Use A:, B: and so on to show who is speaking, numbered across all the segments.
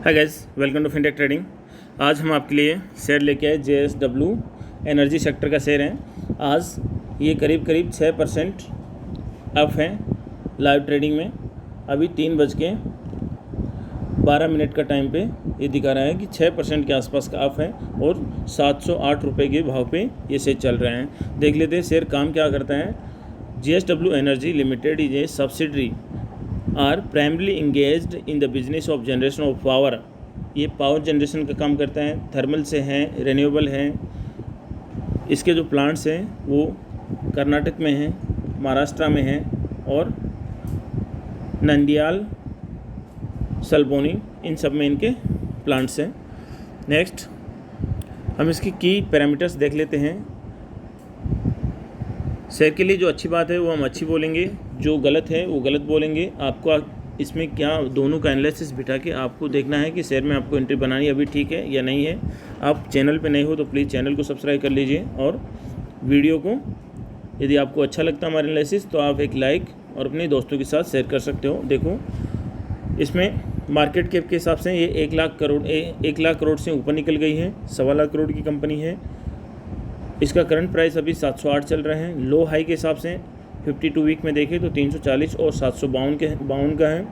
A: Hi guys, welcome to fintech trading. आज हम आपके लिए शेयर लेके आए JSW एनर्जी सेक्टर का शेयर है। आज ये करीब 6% अप है लाइव ट्रेडिंग में। अभी 3:12 का टाइम पे ये दिखा रहा है कि 6% के आसपास का अप है और 708 रुपये के भाव पे ये शेयर चल रहे हैं। देख लेते हैं शेयर काम क्या करता है। JSW energy limited is a subsidiary are primarily engaged in the business of generation of power. ये पावर जनरेशन का काम करता है, थर्मल से हैं, रेन्यूएबल हैं। इसके जो प्लांट्स हैं वो कर्नाटक में हैं, महाराष्ट्र में हैं और नंदियाल, सल्बोनी, इन सब में इनके प्लांट्स हैं। नेक्स्ट हम इसकी की पैरामीटर्स देख लेते हैं। शेयर के लिए जो अच्छी बात है वो हम अच्छी बोलेंगे, जो गलत है वो गलत बोलेंगे। आपको इसमें क्या दोनों का एनालिसिस बिठा के आपको देखना है कि शेयर में आपको एंट्री बनानी अभी ठीक है या नहीं है। आप चैनल पे नए हो तो प्लीज़ चैनल को सब्सक्राइब कर लीजिए और वीडियो को यदि आपको अच्छा लगता है हमारा एनालिसिस तो आप एक लाइक और अपने दोस्तों के साथ शेयर कर सकते हो। देखो इसमें मार्केट कैप के हिसाब से ये 1 लाख करोड़ से ऊपर निकल गई है। 1.25 लाख करोड़ की कंपनी है। इसका करंट प्राइस अभी 708 चल रहा है। लो हाई के हिसाब से 52 वीक में देखें तो 340 और 752 का है।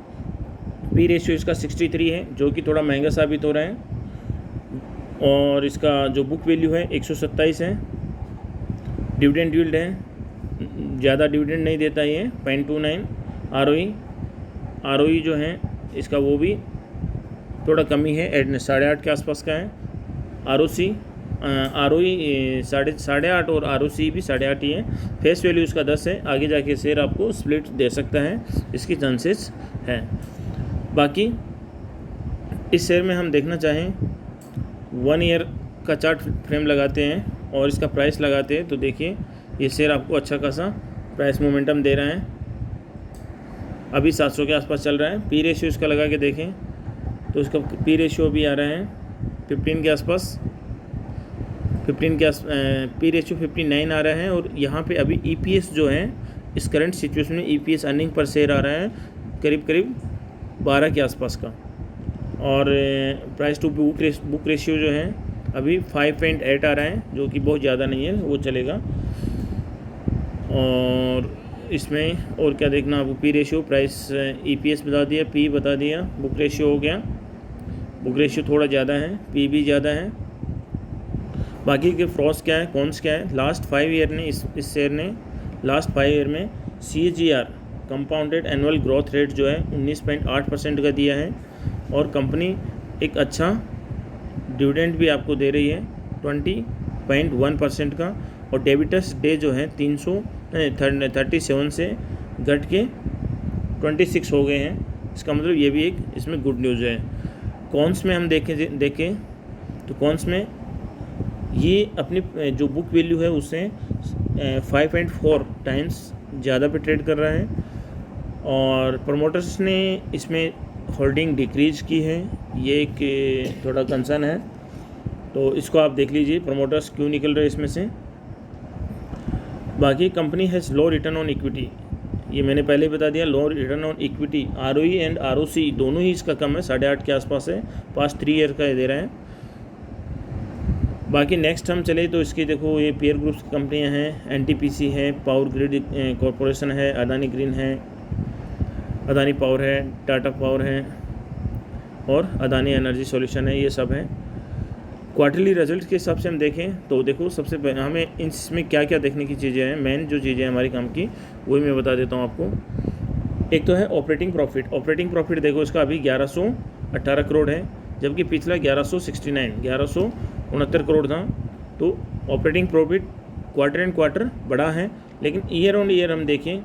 A: पी रेशियो इसका 63 है, जो कि थोड़ा महंगा साबित हो रहा है। और इसका जो बुक वैल्यू है 127 है। डिविडेंड यील्ड है, ज़्यादा डिविडेंड नहीं देता ये 0.29। आरओई जो है इसका वो भी थोड़ा कमी है, 8.5 के आसपास का है। आरओई 8.5 और आरओसी भी 8.5 ही है। फेस वैल्यू इसका 10 है। आगे जाके शेयर आपको स्प्लिट दे सकता है, इसकी चांसेस है। बाकी इस शेयर में हम देखना चाहें 1 ईयर का चार्ट फ्रेम लगाते हैं और इसका प्राइस लगाते हैं तो देखिए ये शेयर आपको अच्छा खासा प्राइस मोमेंटम दे रहा है। अभी 700 के आसपास चल रहा है। पी रेशियो इसका लगा के देखें तो इसका पी रेशियो भी आ रहा है 15 के आसपास। पी रेशियो 59 आ रहा है। और यहाँ पे अभी EPS जो है इस करंट सिचुएशन में EPS अर्निंग पर शेयर आ रहा है करीब 12 के आसपास का। और प्राइस टू बुक रेशियो जो है अभी 5.8 आ रहा है, जो कि बहुत ज़्यादा नहीं है, वो चलेगा। और इसमें और क्या देखना आपको, पी रेशियो, प्राइस, EPS बता दिया, पी बता दिया, बुक रेशियो हो गया। बुक रेशियो थोड़ा ज़्यादा है, पी भी ज़्यादा है। बाकी के फ्रॉस क्या है, कॉन्स क्या है। लास्ट 5 ईयर ने इस शेयर ने लास्ट 5 ईयर में CAGR compounded annual growth rate जो है 19.8% का दिया है। और कंपनी एक अच्छा डिविडेंड भी आपको दे रही है 20.1% का। और डेबिटर्स डे जो है 37 से घट के 26 हो गए हैं। इसका मतलब ये भी एक इसमें गुड न्यूज़ है। कॉन्स में हम देखें तो कॉन्स में ये अपनी जो बुक वैल्यू है उससे 5.4 टाइम्स ज़्यादा पे ट्रेड कर रहा है। और प्रमोटर्स ने इसमें होल्डिंग डिक्रीज की है, ये एक थोड़ा कंसर्न है। तो इसको आप देख लीजिए प्रमोटर्स क्यों निकल रहे हैं इसमें से। बाकी company has low return on equity, ये मैंने पहले बता दिया। Low return on equity, ROE and ROC दोनों ही इसका कम है, 8.5 के आसपास है। पास्ट 3 ईयर का दे रहा है। बाकी नेक्स्ट हम चले तो इसकी देखो ये पीयर ग्रुप्स की कंपनियां हैं। NTPC है, पावर ग्रिड कॉरपोरेशन है, अदानी ग्रीन है, अदानी पावर है, टाटा पावर है और अदानी एनर्जी सॉल्यूशन है, ये सब है। क्वार्टरली रिजल्ट के हिसाब से हम देखें तो देखो सबसे पहले हमें इसमें क्या क्या देखने की चीज़ें हैं। मेन जो चीज़ें हैं हमारी काम की वही मैं बता देता हूँ आपको। एक तो है ऑपरेटिंग प्रॉफिट देखो इसका अभी 1118 करोड़ है, जबकि पिछला 1169 करोड़ था। तो operating profit quarter and quarter बड़ा है। लेकिन ईयर ऑन ईयर हम देखें,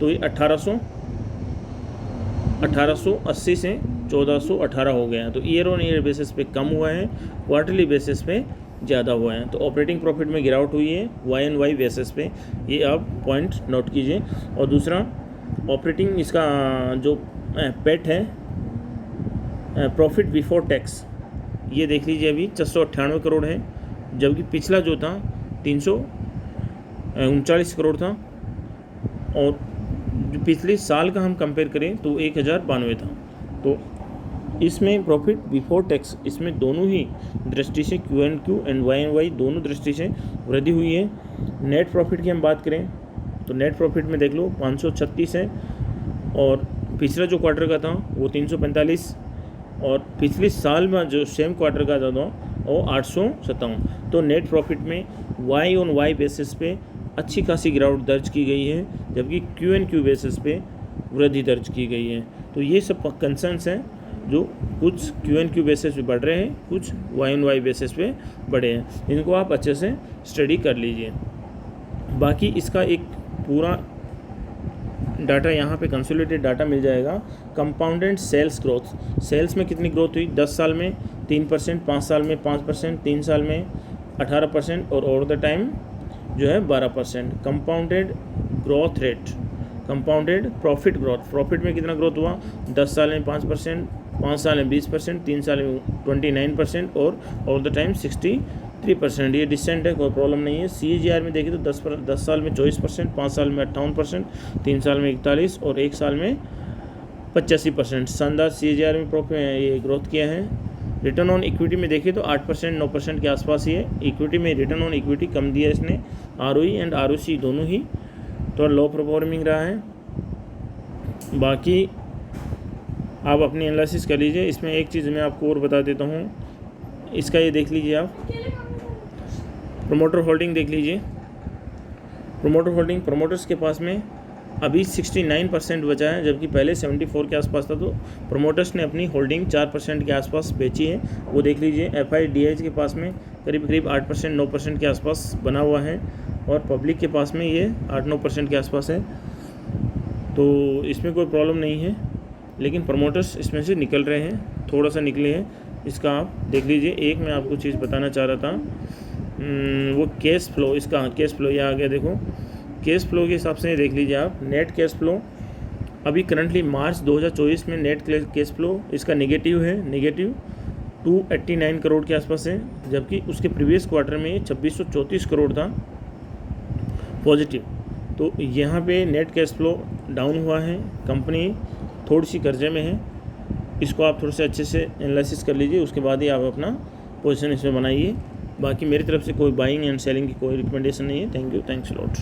A: तो ये 1880 से 1418 हो गया। तो ईयर ऑन ईयर बेसिस पे कम हुआ है, क्वार्टरली बेसिस पे ज़्यादा हुआ है। तो ऑपरेटिंग प्रॉफिट में गिरावट हुई है YoY बेसिस पे, ये आप पॉइंट नोट कीजिए। और दूसरा ऑपरेटिंग इसका जो पेट है, प्रॉफिट बिफोर टैक्स, ये देख लीजिए अभी 698 करोड़ है, जबकि पिछला जो था 339 करोड़ था। और जो पिछले साल का हम कंपेयर करें तो 1092 था। तो इसमें प्रॉफिट बिफोर टैक्स, इसमें दोनों ही दृष्टि से Q&Q एंड Y&Y दोनों दृष्टि से वृद्धि हुई है। नेट प्रॉफिट की हम बात करें तो नेट प्रॉफिट में देख लो 536 है, और पिछला जो क्वार्टर का था वो 345, और पिछले साल में जो सेम क्वार्टर का था वो 857। तो नेट प्रॉफिट में Y-on-Y बेसिस पे अच्छी खासी गिरावट दर्ज की गई है, जबकि Q&Q बेसिस पे वृद्धि दर्ज की गई है। तो ये सब कंसर्न्स हैं जो कुछ Q&Q बेसिस पे बढ़ रहे हैं, कुछ Y-on-Y बेसिस पे बढ़े हैं। इनको आप अच्छे से स्टडी कर लीजिए। बाकी इसका एक पूरा डाटा यहाँ पे कंसोलिडेटेड डाटा मिल जाएगा। कंपाउंडेड सेल्स ग्रोथ, सेल्स में कितनी ग्रोथ हुई 10 साल में 3%, 5 साल में 5%, 3 साल में 18%, और ओवर द टाइम जो है 12%। Compounded growth rate, compounded profit growth, profit में कितना ग्रोथ हुआ 10 साल में 5%, 5 साल में 20%, 3 साल में 29%, और ओवर द टाइम 63%। ये डिसेंट है, कोई प्रॉब्लम नहीं है। CAGR में देखिए तो 10 साल में 24%, 5 साल में 58%, 3 साल में 41, और 1 साल में 85%। शानदार CAGR में प्रॉफिट ये ग्रोथ किया है। रिटर्न ऑन इक्विटी में देखिए तो 8% 9% के आसपास ही है। इक्विटी में रिटर्न ऑन इक्विटी कम दिया इसने, ROE एंड ROC दोनों ही थोड़ा लो परफॉर्मिंग रहा है। बाकी आप अपनी एनालिसिस कर लीजिए। इसमें एक चीज़ मैं आपको और बता देता हूँ, इसका ये देख लीजिए आप, प्रोमोटर होल्डिंग देख लीजिए। प्रोमोटर होल्डिंग, प्रोमोटर्स के पास में अभी 69% बचा है, जबकि पहले 74 के आसपास था। तो प्रोमोटर्स ने अपनी होल्डिंग 4% के आसपास बेची है, वो देख लीजिए। FIDIs के पास में करीब 8% 9% के आसपास बना हुआ है, और पब्लिक के पास में ये 8-9% के आसपास है। तो इसमें कोई प्रॉब्लम नहीं है, लेकिन प्रमोटर्स इसमें से निकल रहे हैं, थोड़ा सा निकले हैं। इसका आप देख लीजिए। एक मैं आपको चीज़ बताना चाह रहा था, वो कैश फ्लो, इसका कैश फ्लो ये आ गया। देखो कैश फ्लो के हिसाब से देख लीजिए आप। नेट कैश फ्लो अभी करंटली मार्च 2024 में नेट कैश फ्लो इसका नेगेटिव है, नेगेटिव 289 करोड़ के आसपास है, जबकि उसके प्रीवियस क्वार्टर में 2634 करोड़ था पॉजिटिव। तो यहाँ पे नेट कैश फ्लो डाउन हुआ है, कंपनी थोड़ी सी कर्जे में है। इसको आप थोड़े से अच्छे से एनालिसिस कर लीजिए, उसके बाद ही आप अपना पोजीशन इसमें बनाइए। बाकी मेरी तरफ से कोई बाइंग एंड सेलिंग की कोई रिकमेंडेशन नहीं है। Thank you, thanks lot.